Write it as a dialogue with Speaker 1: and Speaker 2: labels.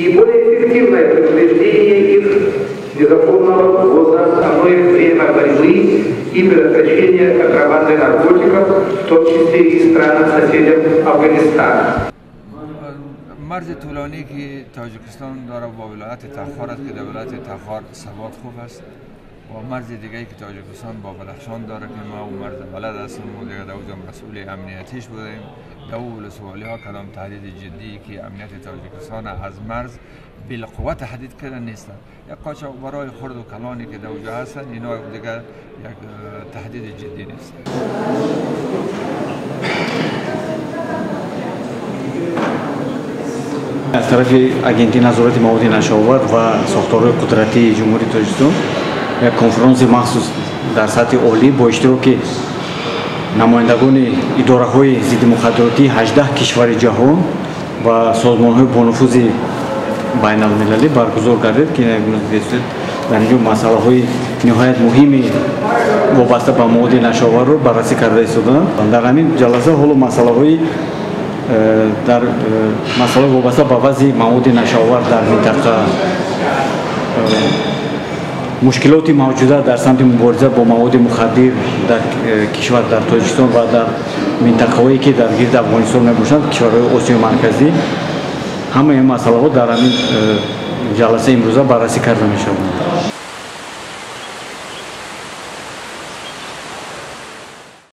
Speaker 1: и более эффективное предупреждение их незаконного ввоза, а многое время борьбы и предотвращения контрабанды наркотиков, в том числе и странам-соседям Афганистана.
Speaker 2: مرز طولانی که تاجیکستان داره با ولایت تخار است که در ولایت تخار ثبات خوب است و مرز دیگه که تاجیکستان با بدخشان داره که ما اون مرز بلد هستیم و دیگه در اونجا مسئول امنیتیش بودیم. در اون سوالی ها کدام تهدید جدی که امنیت تاجیکستان از مرز بالقوه تهدید کرده نیست. یک قاچاقبرای خرد و کلانی که در اونجا هستن اینا دیگه یک تهدید جدی نیست.
Speaker 3: از طرف اگنتی نظارت مواد نشاورد و ساختارهای قدرتی جمهوری تاجیکستان یک کنفرانس مخصوص در سطح عالی با اشتراک نمایندگان اداره‌های ضد مخدراتی 18 کشور جهان و سازمان‌های با نفوذ بین‌المللی برگزار گردید که در اینجا مسائل نهایت مهمی وابسته به مواد نشاور رو بررسی کرده ایستادند. در همین جلسه حول مسائل در مسائل وابسته به وضع مواد نشاور در منطقه، مشکلات موجوده در سمت مبارزه با مواد مخدر در کشور در تاجیکستان و در منطقه‌هایی که در گرد افغانستان میباشند، کشورهای آسیای مرکزی، همه این مسائل در همین جلسه امروزه بررسی کرده میشوند.